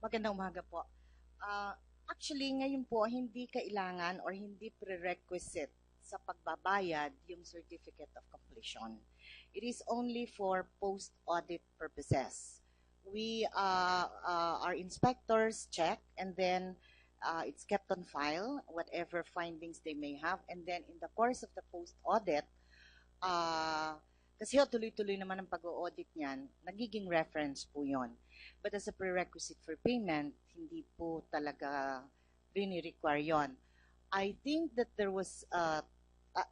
Magandang umaga po. Actually, ngayon po, hindi kailangan or hindi prerequisite sa pagbabayad yung Certificate of Completion. It is only for post-audit purposes. Our inspectors check, and then it's kept on file, whatever findings they may have. And then in the course of the post-audit, kasi tuloy-tuloy naman ang pag-audit niyan, nagiging reference po yon. But as a prerequisite for payment, hindi po talaga rini-require yon. I think that there was,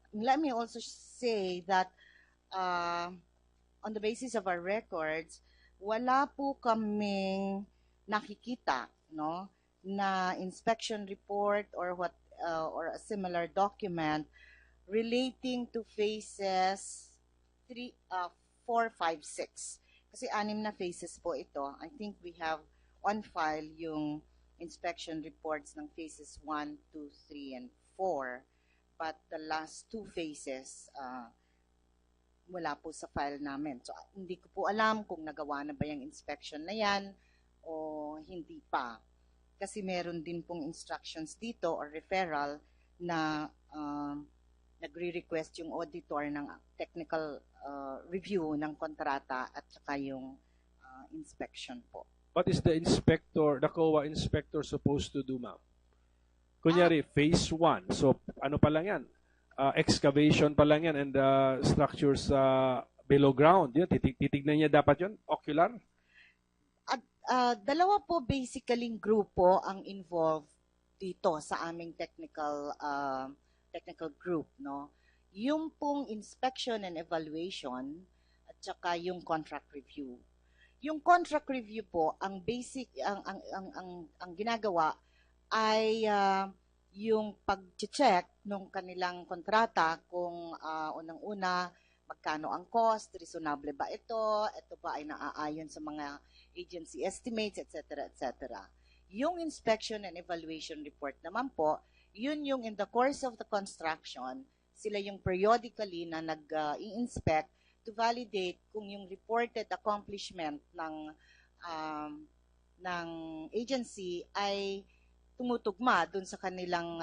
let me also say that on the basis of our records, wala po kaming nakikita, no, na inspection report or a similar document relating to phases 4, 5, 6. Kasi 6 na phases po ito. I think we have on file yung inspection reports ng phases 1, 2, 3, and 4. But the last 2 phases, wala po sa file namin. So, hindi ko po alam kung nagawa na ba yung inspection na yan o hindi pa. Kasi meron din pong instructions dito or referral na nagre-request yung auditor ng technical review ng kontrata at saka yung inspection po. What is the COA inspector supposed to do, ma'am? Kunyari, phase 1. So, ano pa lang yan? Excavation pa lang yan and structures below ground. Yun, titignan niya dapat yun? Ocular? Dalawa po basically grupo ang involved dito sa aming technical group, no? Yung pong inspection and evaluation at saka yung contract review. Yung contract review po, ang basic ang ginagawa ay yung pag-check ng kanilang kontrata kung unang-una magkano ang cost, reasonable ba ito ba ay naaayon sa mga agency estimates, etc., etc. Yung inspection and evaluation report naman po, yun yung in the course of the construction, sila yung periodically na nag-i-inspect to validate kung yung reported accomplishment ng agency ay tumutugma dun sa kanilang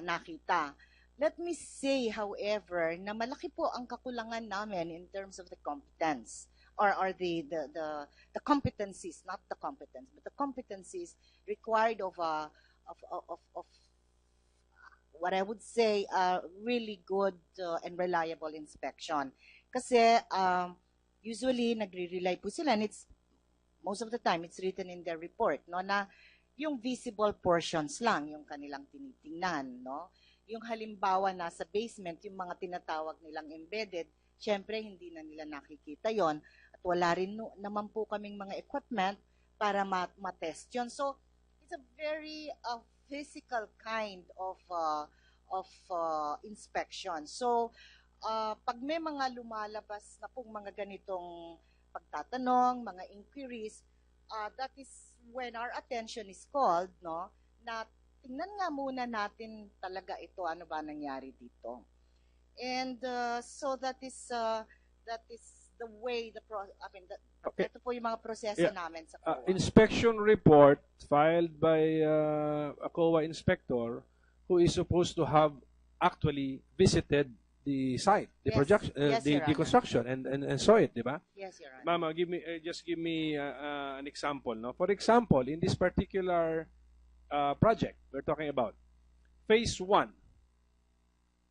nakita. Let me say, however, na malaki po ang kakulangan namin in terms of the competence or the competencies, not the competence, but the competencies required of what I would say really good and reliable inspection. Kasi usually nagre-rely po sila and it's most of the time it's written in their report, no, na yung visible portions lang yung kanilang tinitingnan, no. Yung halimbawa na sa basement, yung mga tinatawag nilang embedded, syempre hindi na nila nakikita yon at wala rin naman po kaming mga equipment para matest yun. So it's a very physical kind of inspection. So pag may mga lumalabas na pong mga ganitong pagtatanong, mga inquiries, that is when our attention is called, no, na tingnan nga muna natin talaga ito, ano ba nangyari dito. And so that is the way okay. Ito po yung mga proseso namin sa COA. Inspection report filed by a COA inspector who is supposed to have actually visited the site, the project, the construction, and saw it, di ba? Yes, Your Honor. Mama, just give me an example, no? For example, in this particular project we're talking about, phase 1.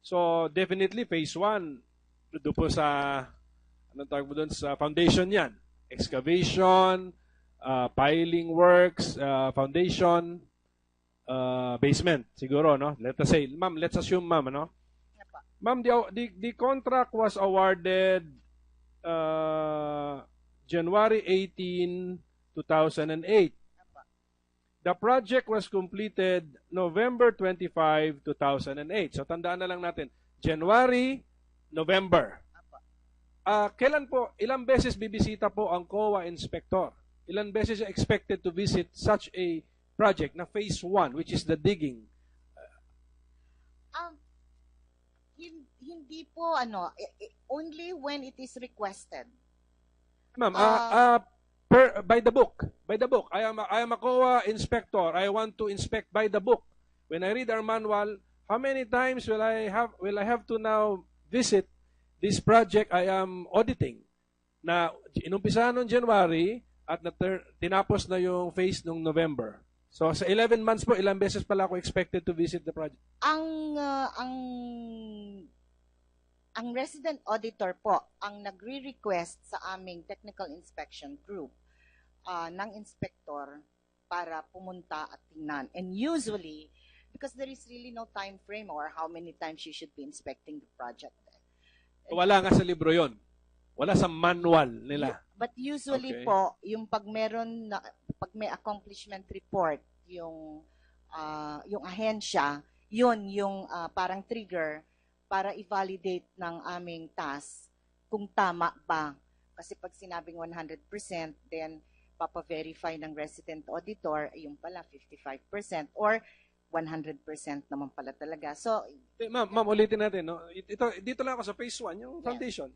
So definitely phase 1 doon po sa anong tawag mo doon sa foundation yan, excavation, piling works, foundation, basement siguro, no? Let's say, ma'am, let's assume, ma'am, no? Ma'am, the contract was awarded January 18, 2008. The project was completed November 25, 2008. So tandaan na lang natin, January, November. Kailan po, ilang beses bibisita po ang COA inspector? Ilang beses expected to visit such a project na phase 1, which is the digging? Hindi po, only when it is requested. Ma'am, by the book. By the book. I am a COA inspector. I want to inspect by the book. When I read our manual, how many times will I have to now visit this project I am auditing? Na inumpisahan noong January at tinapos na yung phase noong November. So sa 11 months po, ilang beses pala ako expected to visit the project? Ang resident auditor po ang nagre-request sa aming technical inspection group ng inspector para pumunta at tingnan. And usually, because there is really no time frame or how many times you should be inspecting the project. Wala nga sa libro yon. Wala sa manual nila. But usually Okay. po, yung pag may accomplishment report, yung ahensya, yun yung parang trigger para i-validate ng aming task kung tama ba. Kasi pag sinabing 100%, then papa-verify ng resident auditor, yung pala 55% or 100% naman pala talaga. So, Ma'am, ulitin natin. No? Dito lang ako sa phase 1, yung foundation.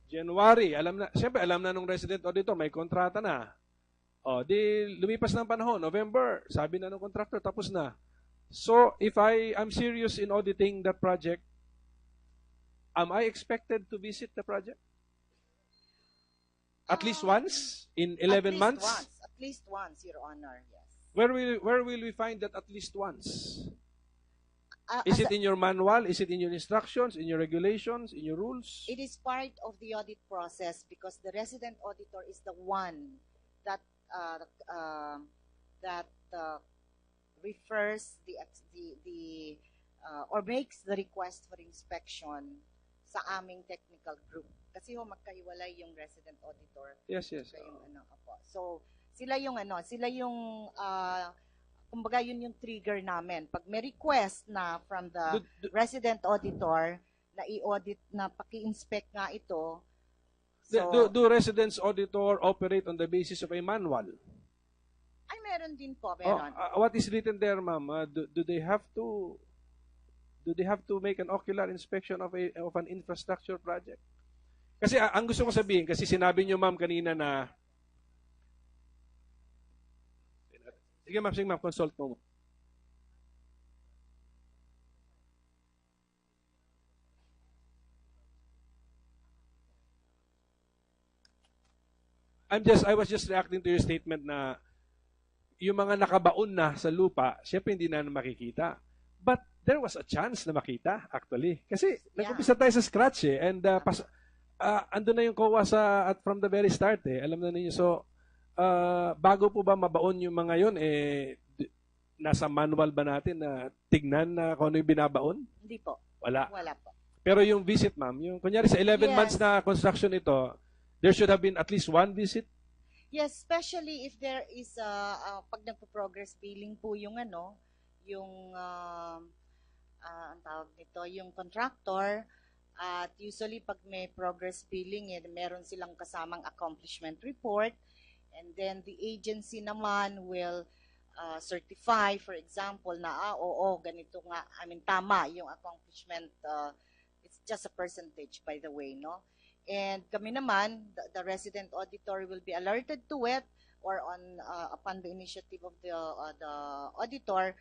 January, siyempre alam na nung resident auditor, may kontrata na. O, di lumipas ng panahon, November, sabi na ng contractor, tapos na. So, if I'm serious in auditing that project, am I expected to visit the project? At least once in 11 months? At least once, Your Honor, yes. Where will we find that at least once? Is As it in your manual? Is it in your instructions, in your regulations, in your rules? It is part of the audit process because the resident auditor is the one that refers or makes the request for inspection sa aming technical group. Kasi magkahiwalay yung resident auditor. Yes. So, sila yung kumbaga yun yung trigger namin. Pag may request na from the resident auditor na i-audit na paki-inspect nga ito. So, do residents auditor operate on the basis of a manual? Ay, meron din po, meron. What is written there, ma'am? Do they have to make an ocular inspection of an infrastructure project? Kasi ang gusto ko sabihin, kasi sinabi niyo ma'am kanina na sige ma'am, consult mo. I was just reacting to your statement na yung mga nakabaon na sa lupa, syempre hindi na makikita. But there was a chance na makita, actually. Kasi nag-umpisa tayo sa scratch eh. And ando na yung COA from the very start eh. Alam na ninyo. So, bago po ba mabaon yung mga yun, nasa manual ba natin na tignan na kung ano yung binabaon? Hindi po. Wala po. Pero yung visit, ma'am, yung kunyari sa 11 months na construction ito, there should have been at least one visit? Yes, especially if there is pag nagpo-progress billing po yung ang tawag nito, yung contractor, at usually pag may progress billing, meron silang kasamang accomplishment report, and then the agency naman will certify, for example, na oo, ganito nga, tama yung accomplishment, it's just a percentage, by the way, no? And kami naman, the resident auditor will be alerted to it, or upon the initiative of the auditor,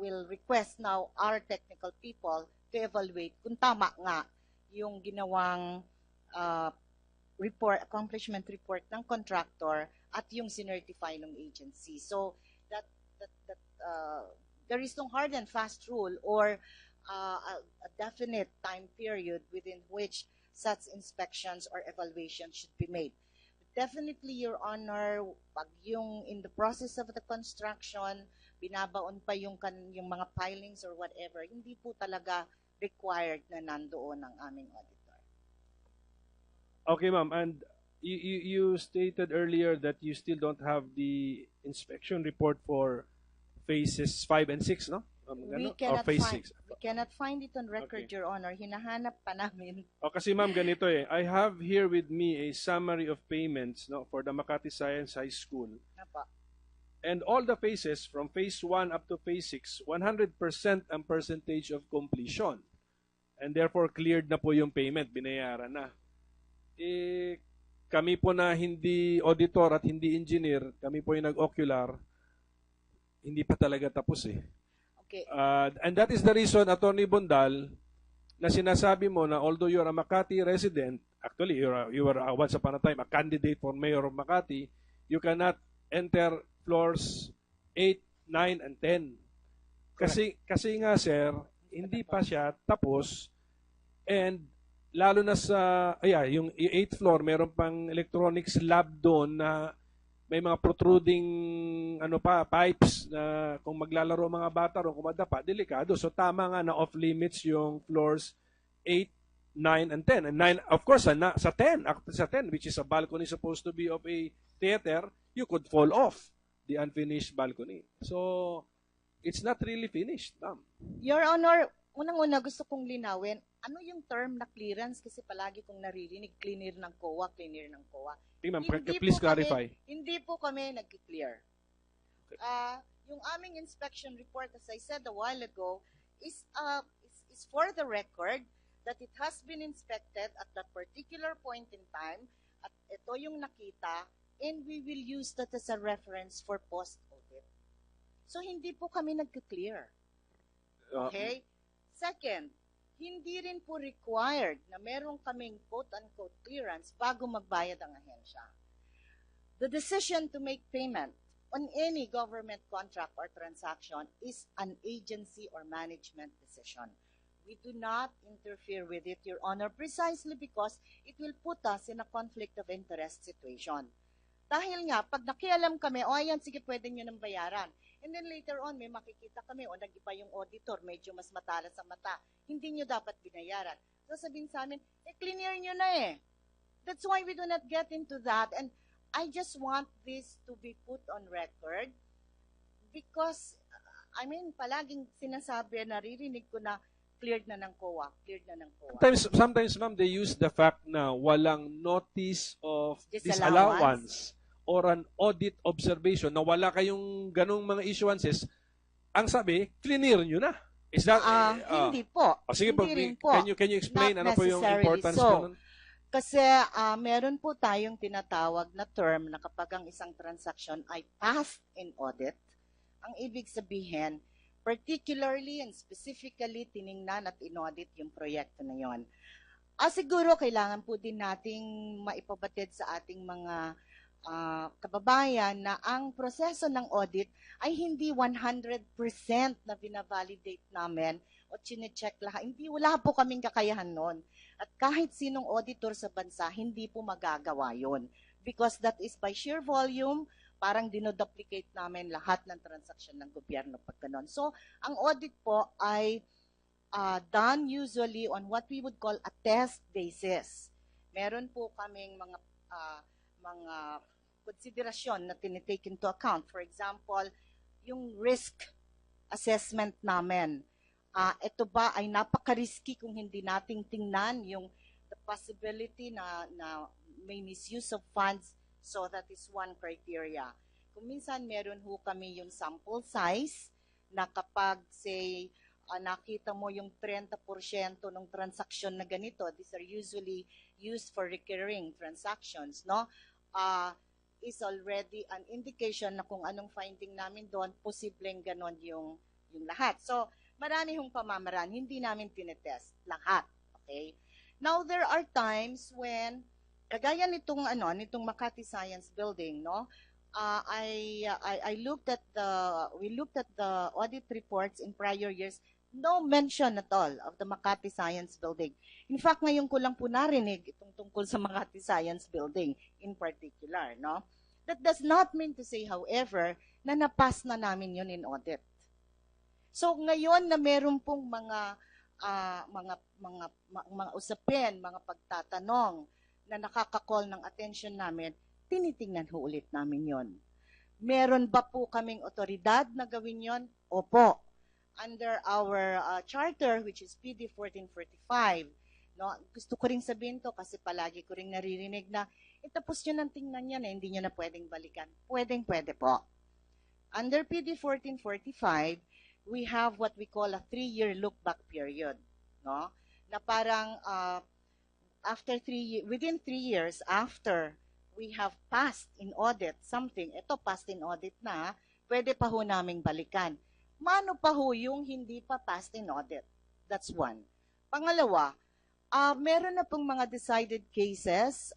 will request now our technical people to evaluate kung tama nga yung ginawang accomplishment report ng contractor at yung sinertify ng agency. So that there is no hard and fast rule or a definite time period within which such inspections or evaluations should be made. Definitely, Your Honor, pag yung in the process of the construction, binabaon pa yung mga pilings or whatever, hindi po talaga required na nandoon ang aming auditor. Okay, ma'am. And you stated earlier that you still don't have the inspection report for phases 5 and 6, no? We cannot find it on record, okay. Your Honor. Hinahanap pa namin. Kasi ma'am, ganito eh. I have here with me a summary of payments for the Makati Science High School. Apa. And all the phases from phase 1 up to phase 6, 100% ang percentage of completion. And therefore, cleared na po yung payment. Binayaran na. kami po na hindi auditor at hindi engineer, kami po yung nag-ocular, hindi pa talaga tapos eh. Okay. And that is the reason, Attorney Bondal, na sinasabi mo na although you're a Makati resident, actually you were once upon a time a candidate for mayor of Makati, you cannot enter floors 8, 9, and 10. Kasi nga sir, hindi pa siya tapos, and lalo na sa yung 8th floor, meron pang electronics lab doon na may mga protruding pipes na kung maglalaro mga bata o kung madapa, delikado. So tama nga na off limits yung floors 8, 9, and 10. And 9, of course, sa 10, which is a balcony supposed to be of a theater, you could fall off the unfinished balcony. So it's not really finished, ma'am. Your Honor, unang-una gusto kong linawin, ano yung term na clearance? Kasi palagi kong naririnig, cleaner ng COA. Please clarify. Hindi po kami nag-clear. Yung aming inspection report, as I said a while ago, is for the record that it has been inspected at that particular point in time, at ito yung nakita, and we will use that as a reference for post-audit. So, hindi po kami nag-clear. Okay? Second, hindi rin po required na meron kaming quote-unquote clearance bago magbayad ang ahensya. The decision to make payment on any government contract or transaction is an agency or management decision. We do not interfere with it, Your Honor, precisely because it will put us in a conflict of interest situation. Dahil nga, pag nakialam kami, ayan, sige, pwede nyo nang bayaran. And then later on, may makikita kami, nag-iba yung auditor, medyo mas matalas sa mata. Hindi nyo dapat binayaran. So sabihin sa amin, clear nyo na eh. That's why we do not get into that. And I just want this to be put on record because, palaging sinasabi, naririnig ko na cleared na ng COA, cleared na ng COA. Sometimes ma'am, they use the fact na walang notice of disallowance or an audit observation na wala kayong ganong mga issuances, ang sabi, clear nyo na. Is that, hindi po. Sige hindi po, can you explain ano po yung importance po nun? Kasi meron po tayong tinatawag na term na kapag ang isang transaction ay passed in audit, ang ibig sabihin, particularly and specifically tiningnan at inaudit yung proyekto na yon. Siguro kailangan po din nating maipabatid sa ating mga kababayan na ang proseso ng audit ay hindi 100% na binavalidate namin o chinecheck lahat. Wala po kaming kakayahan nun. At kahit sinong auditor sa bansa, hindi po magagawa yon. Because that is by sheer volume, parang dinoduplicate namin lahat ng transaksyon ng gobyerno pag ganon. So, ang audit po ay done usually on what we would call a test basis. Meron po kaming mga konsiderasyon na tinitake into account. For example, yung risk assessment namin. Ito ba ay napaka-risky kung hindi nating tingnan yung the possibility na may misuse of funds. So that is one criteria. Kung minsan meron ho kami yung sample size na kapag say nakita mo yung 30% ng transaksyon na ganito, these are usually used for recurring transactions, no? Is already an indication na kung anong finding namin doon, posibleng ganon yung lahat. So, marami hong pamamaraan, hindi namin tinetest lahat, okay? Now, there are times when kagaya nitong Makati Science Building, no? We looked at the audit reports in prior years, no mention at all of the Makati Science Building. In fact, ngayon ko lang po narinig itong tungkol sa Makati Science Building in particular, no? That does not mean to say, however, na napass na namin yun in audit. So ngayon na meron pong mga usapin, mga pagtatanong na nakaka-call ng attention namin, tinitingnan ho ulit namin yon. Meron ba po kaming otoridad na gawin yon? Opo. Under our charter, which is PD 1445, no, gusto ko rin sabihin to kasi palagi ko rin naririnig na tapos nyo nang tingnan yan, hindi nyo na pwedeng balikan. Pwede po. Under PD 1445, we have what we call a 3-year look-back period, no? Na parang within 3 years after we have passed in audit something, ito passed in audit na, pwede pa ho naming balikan. Mano pa ho yung hindi pa passed in audit? That's one. Pangalawa, meron na pong mga decided cases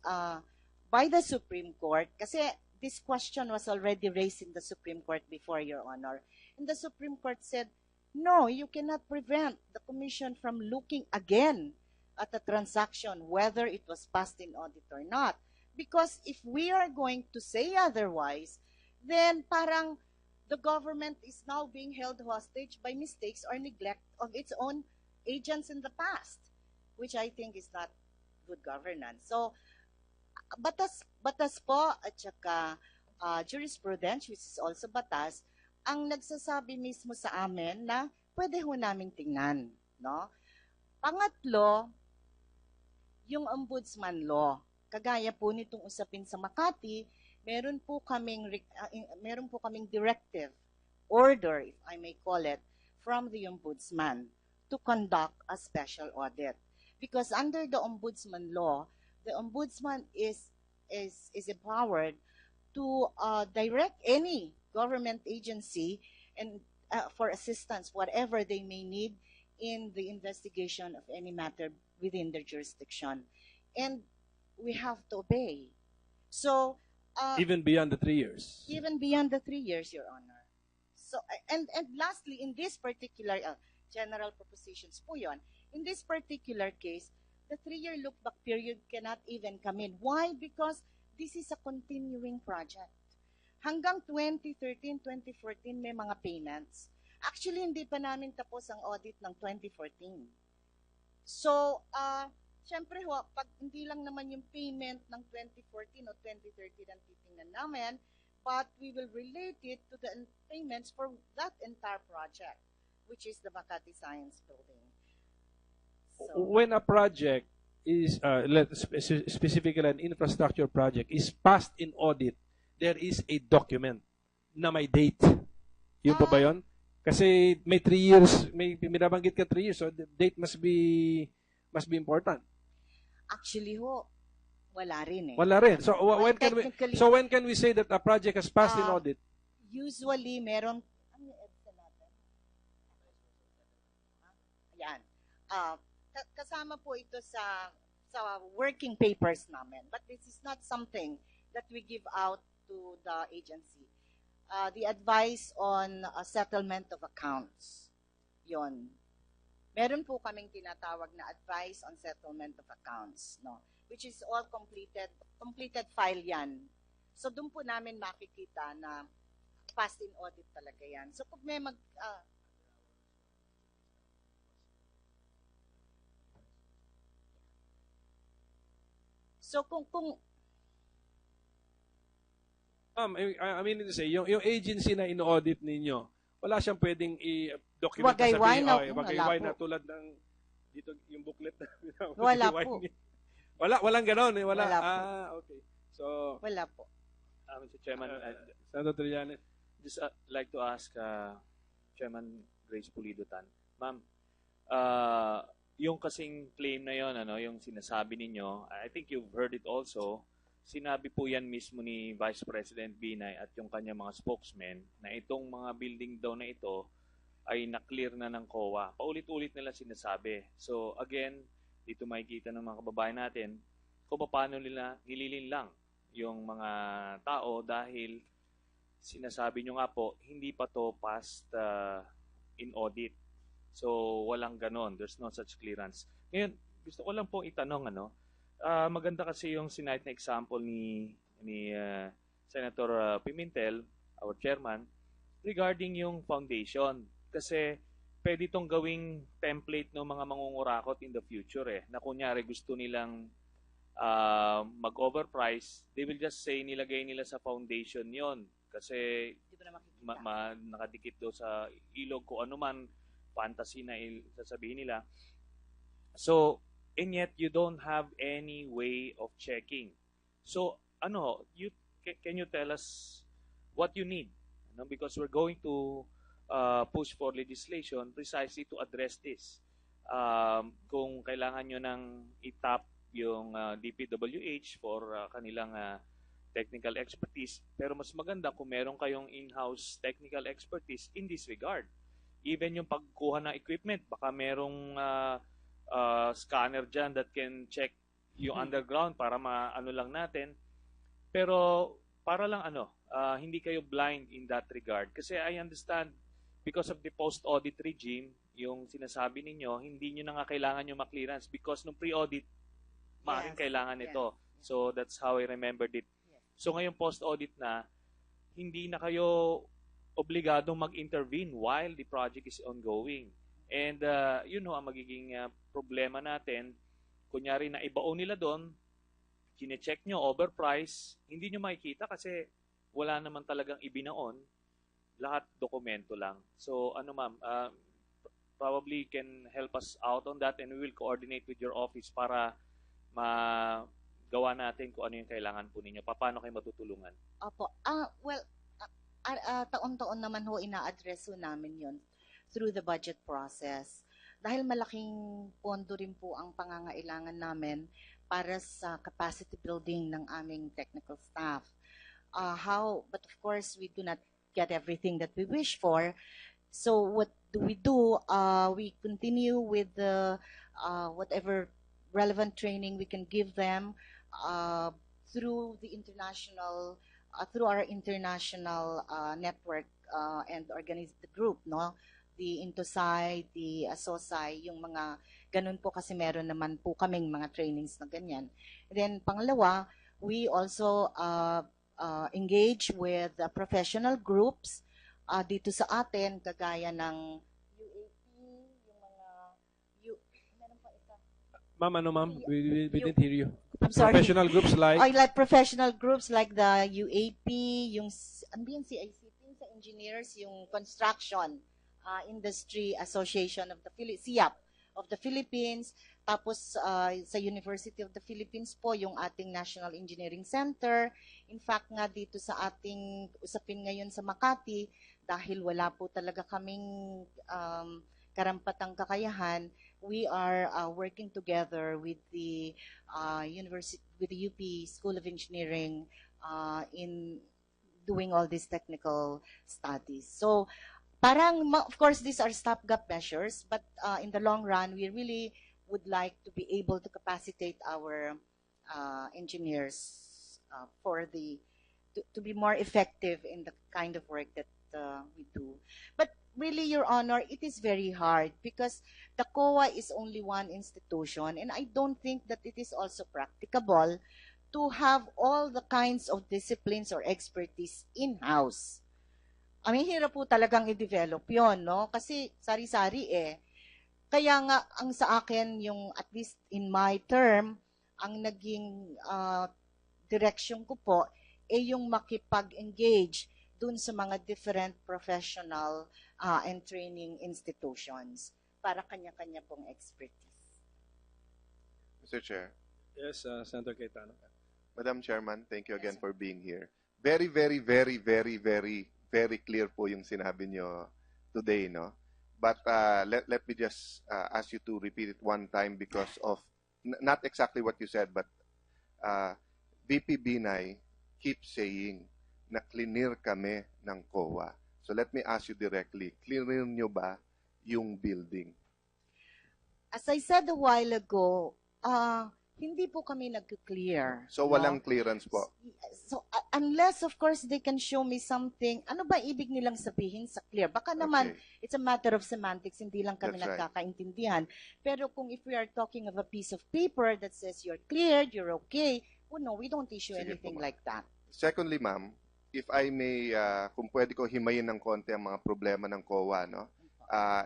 by the Supreme Court kasi this question was already raised in the Supreme Court before, Your Honor. And the Supreme Court said, no, you cannot prevent the Commission from looking again at the transaction, whether it was passed in audit or not. Because if we are going to say otherwise, then parang the government is now being held hostage by mistakes or neglect of its own agents in the past, which I think is not good governance. So, batas po at saka jurisprudence, which is also batas, ang nagsasabi mismo sa amin na pwede ho naming tingnan. No? Pangatlo, yung ombudsman law. Kagaya po nitong usapin sa Makati, meron po kaming directive, order, if I may call it, from the ombudsman to conduct a special audit. Because under the ombudsman law, the ombudsman is empowered to direct any government agency and for assistance, whatever they may need in the investigation of any matter within their jurisdiction. And we have to obey. So, even beyond the 3 years. Even beyond the 3 years, Your Honor. So, and lastly, in this particular general propositions po yun, in this particular case, the 3-year look-back period cannot even come in. Why? Because this is a continuing project. Hanggang 2013, 2014, may mga payments. Actually, hindi pa namin tapos ang audit ng 2014. So, syempre ho, pag hindi lang naman yung payment ng 2014 o 2013 ang titingnan namin, but we will relate it to the payments for that entire project, which is the Makati Science Building. So, when a project is, specifically an infrastructure project, is passed in audit, there is a document na may date. Yun pa ba yun? Kasi may 3 years, may binabanggit ka 3 years, so the date must be important. Actually ho, wala rin eh. Wala rin. So when can we say that a project has passed in audit? Usually meron ano yung EDSA natin? Ayan. Kasama po ito sa working papers namin. But this is not something that we give out to the agency. The advice on settlement of accounts. Yon. Meron po kaming tinatawag na advice on settlement of accounts, no? Which is all completed file yan. So doon po namin makikita na passed in audit talaga yan. So kung may So kung I mean to say, yung agency na ino-audit ninyo, wala siyang pwedeng i-document wagayway na, wagayway na tulad ng dito yung booklet na wala po. Walang ganoon eh, wala. Wala po. Okay. So wala po. Mr. Chairman, Senator Trillanes, just like to ask Chairman Grace Pulido tan. Ma'am, yung kasing claim na yon, ano, yung sinasabi ninyo, I think you've heard it also. Sinabi po yan mismo ni Vice President Binay at yung kanya mga spokesmen na itong mga building daw na ito ay na-clear na ng COA. Paulit-ulit nila sinasabi. So again, dito makikita ng mga kababayan natin kung paano nila nililinlang yung mga tao dahil sinasabi nyo nga po, hindi pa to passed in audit. So walang ganon. There's no such clearance. Ngayon, gusto ko lang pong itanong, maganda kasi yung sinite na example ni Senator Pimentel, our chairman, regarding yung foundation. Kasi pwede itong gawing template ng mga mangungurakot in the future na kunyari gusto nilang mag-overprice, they will just say nilagay nila sa foundation yon kasi nakadikit daw sa ilog ko ano man, fantasy na sasabihin nila. So, and yet you don't have any way of checking. So, can you tell us what you need? Because we're going to push for legislation precisely to address this. Kung kailangan nyo ng itap yung DPWH for kanilang technical expertise. Pero mas maganda kung meron kayong in-house technical expertise in this regard. Even yung pagkuha ng equipment, baka merong scanner dyan that can check yung underground para maano lang natin. Pero para lang hindi kayo blind in that regard. Kasi I understand, because of the post-audit regime, yung sinasabi ninyo, hindi nyo na nga kailangan yung ma-clearance because nung pre-audit, maaaring kailangan ito. So that's how I remembered it. So ngayon post-audit na, hindi na kayo obligadong mag-intervene while the project is ongoing. And ang magiging problema natin, kunyari na ibaon nila doon, kine-check nyo, overprice, hindi nyo makikita kasi wala naman talagang ibinaon, lahat dokumento lang. So ma'am, probably can help us out on that and we will coordinate with your office para magawa natin kung ano yung kailangan po ninyo. Paano kayo matutulungan? Opo. Taon-taon naman ho ina-address ho namin yon through the budget process. Dahil malaking pondo rin po ang pangangailangan namin para sa capacity building ng aming technical staff. But of course, we do not get everything that we wish for. So what do? We continue with the whatever relevant training we can give them through the international, through our international network and the group, no? The Intosai, the Asosai, yung mga ganun po kasi meron naman po kaming mga trainings na ganyan. And then pangalawa, we also engage with professional groups dito sa atin, kagaya ng UAP, yung mga... meron pa isa. Ma'am, we didn't hear you. I'm sorry. Professional groups like... like professional groups like the UAP, yung CICT sa engineers, yung construction industry association of the SIAP of the Philippines, tapos sa University of the Philippines po, yung ating National Engineering Center. In fact nga dito sa ating usapin ngayon sa Makati, dahil wala po talaga kaming karampatang kakayahan, we are working together with the with the UP School of Engineering in doing all these technical studies. So parang, of course, these are stopgap measures, but in the long run, we really would like to be able to capacitate our engineers to be more effective in the kind of work that we do. But really, Your Honor, it is very hard because the COA is only one institution, and I don't think that it is also practicable to have all the kinds of disciplines or expertise in-house. I mean, hirap po talagang i-develop yon, no? Kasi sari-sari eh. Kaya nga, ang sa akin, yung at least in my term, ang naging direction ko po, yung makipag-engage dun sa mga different professional and training institutions para kanya-kanya pong expertise. Mr. Chair. Yes, Senator Cayetano. Madam Chairman, thank you again for being here. Very, very, very, very, very very clear po yung sinabi nyo today, no? But let me just ask you to repeat it one time because of, not exactly what you said, but VP Binay keeps saying na cleaner kami ng COA. So let me ask you directly, cleaner nyo ba yung building? As I said a while ago, hindi po kami nag-clear. So walang clearance po? So unless of course they can show me something, ano ba ibig nilang sabihin sa clear? Baka naman it's a matter of semantics, hindi lang kami nagkakaintindihan. Pero kung if we are talking of a piece of paper that says you're cleared, you're okay, well, no, we don't issue anything like that. Secondly, ma'am, if I may, kung pwede ko himayin ng konti ang mga problema ng COA, no?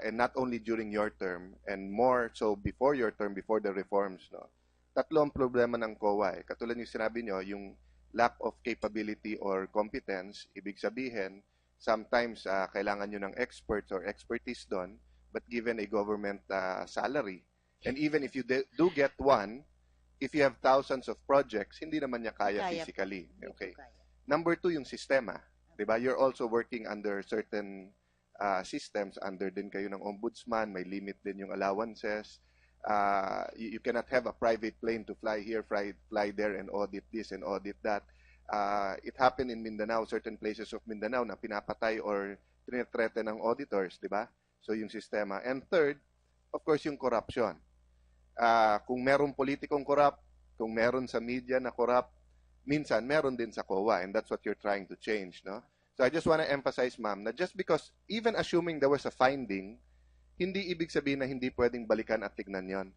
And not only during your term, and more so before your term, before the reforms, no? Tatlo ang problema ng COA. Katulad yung sinabi nyo, yung lack of capability or competence, ibig sabihin, sometimes kailangan nyo ng experts or expertise doon, but given a government salary. And even if you do get one, if you have thousands of projects, hindi naman niya kaya physically. Okay. Number two, yung sistema. Diba? You're also working under certain systems, under din kayo ng ombudsman, may limit din yung allowances. You cannot have a private plane to fly here, fly there, and audit this and audit that. It happened in Mindanao, certain places of Mindanao na pinapatay or tinitrete ng auditors, di ba? So yung sistema. And third, of course, yung corruption. Kung meron politikong corrupt, kung meron sa media na corrupt, minsan meron din sa COA, and that's what you're trying to change, no? So I just want to emphasize, ma'am, na just because, even assuming there was a finding, hindi ibig sabihin na hindi pwedeng balikan at tignan yon.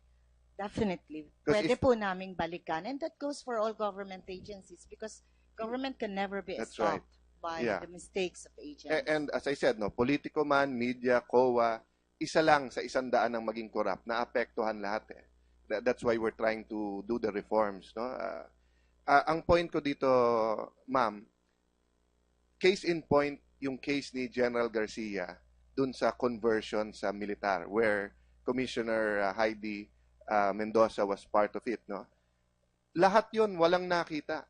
Definitely. 'Cause Pwede if- po naming balikan. And that goes for all government agencies because government can never be That's stopped right. by Yeah. the mistakes of agents. And as I said, no, politiko man, media, COA, isa lang sa 100 ang maging corrupt, na apektuhan lahat eh. That's why we're trying to do the reforms, no? Ang point ko dito, ma'am, case in point, yung case ni General Garcia dun sa conversion sa militar, where Commissioner Heidi Mendoza was part of it, no? Lahat yon walang nakita.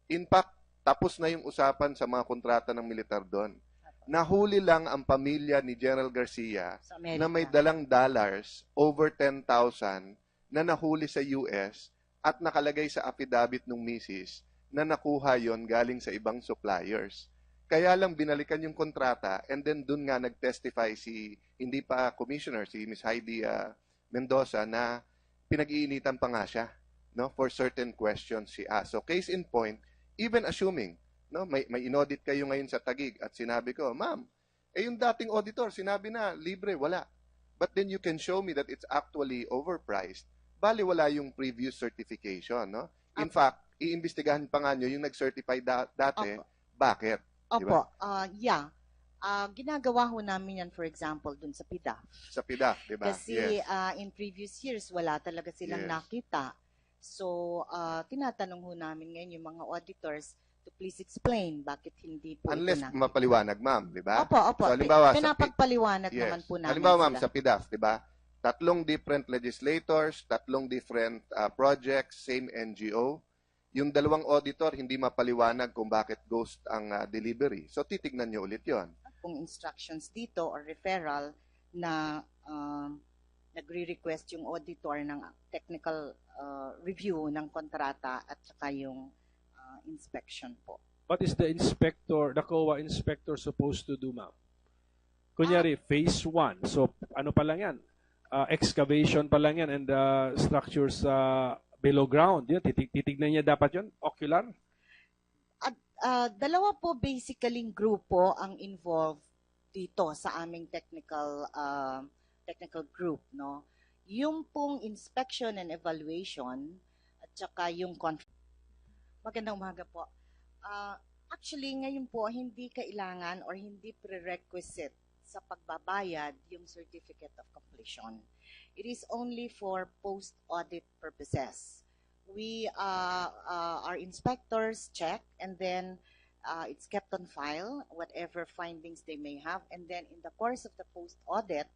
In fact, tapos na yung usapan sa mga kontrata ng militar doon. Nahuli lang ang pamilya ni General Garcia Sa Amerika. na may dalang dollars, over 10,000, na nahuli sa US at nakalagay sa affidavit ng misis na nakuha yon galing sa ibang suppliers. Kaya lang binalikan yung kontrata and then dun nga nag-testify si, hindi pa commissioner, si Miss Heidi Mendoza na pinag-iinitan pa nga siya, no, for certain questions she asked. So case in point, even assuming, no, may inaudit kayo ngayon sa Taguig at sinabi ko, ma'am, yung dating auditor sinabi na libre, wala. But then you can show me that it's actually overpriced. Bali wala yung previous certification, no? In fact, iimbestigahan pa nga nyo yung nag-certify dati. Opo. Bakit? Opo. Yeah. Ginagawa ho namin yan, for example, dun sa PIDA. Sa PIDAF, di ba? Kasi Yes. in previous years, wala talaga silang Yes. nakita. So, tinatanong ho namin ngayon yung mga auditors to please explain bakit hindi po Unless ito nakita. mapaliwanag, ma'am, di ba? Opo. So, halimbawa, sa Pinapagpaliwanag Yes. naman po namin Halimbawa, ma'am, sila. sa PIDAF, di ba? 3 different legislators, 3 different projects, same NGO. Yung 2 auditor, hindi mapaliwanag kung bakit ghost ang delivery. So, titignan nyo ulit yon. Kung instructions dito or referral na nagre-request yung auditor ng technical review ng kontrata at saka yung inspection po. What is the COA inspector supposed to do, ma'am? Kunyari, phase 1. So, ano pa lang yan? Excavation pa lang yan and structures below ground. Yun, titignan niya dapat yun? Ocular? Dalawa po basically grupo ang involved dito sa aming technical group, no. Yung pong inspection and evaluation at saka yung Magandang umaga po. Actually ngayon po hindi kailangan or hindi prerequisite sa pagbabayad yung certificate of completion. It is only for post-audit purposes. We, our inspectors check and then it's kept on file, whatever findings they may have. And then in the course of the post-audit,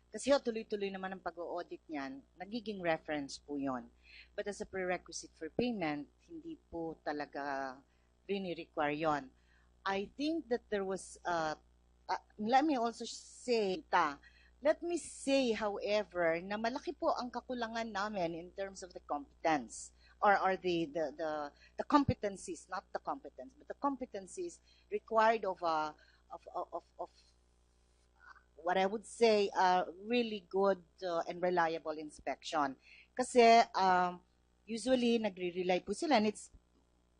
kasi tuloy-tuloy naman ang pag-audit niyan, nagiging reference po yon. But as a prerequisite for payment, hindi po talaga rini-require yon. I think that there was, let me say, however, na malaki po ang kakulangan namin in terms of the competence or the competencies, not the competence, but the competencies required of what I would say really good and reliable inspection. Kasi usually nagre-rely po sila and it's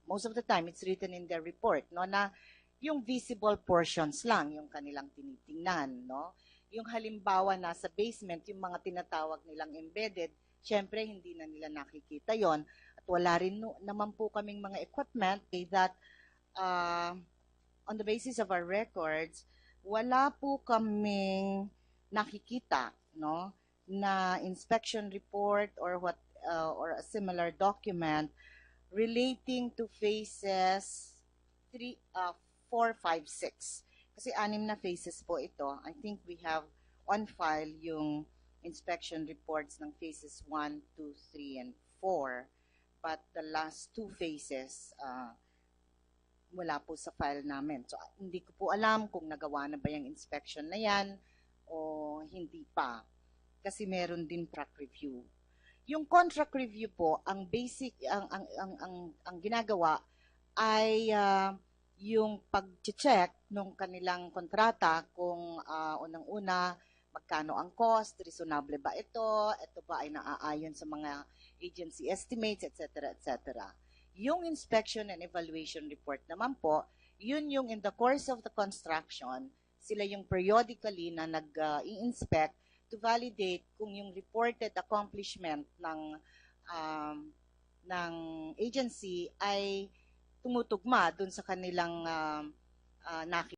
most of the time it's written in their report, no, na yung visible portions lang yung kanilang tinitingnan, no? Yung halimbawa nasa basement, yung mga tinatawag nilang embedded, syempre hindi na nila nakikita yon at wala rin naman po kaming mga equipment that on the basis of our records, wala po kaming nakikita, no, na inspection report or a similar document relating to phases 4, 5, 6. Kasi 6 na phases po ito. I think we have on file yung inspection reports ng phases 1, 2, 3, and 4. But the last 2 phases, wala po sa file namin. So, hindi ko po alam kung nagawa na ba yung inspection na yan o hindi pa. Kasi meron din track review. Yung contract review po, ang basic, ang ginagawa ay yung pag-check nung kanilang kontrata kung unang-una, magkano ang cost, reasonable ba ito ba ay naaayon sa mga agency estimates, etc., etc. Yung inspection and evaluation report naman po, yun yung in the course of the construction, sila yung periodically na nag-i-inspect to validate kung yung reported accomplishment ng agency ay tumutugma dun sa kanilang nakita.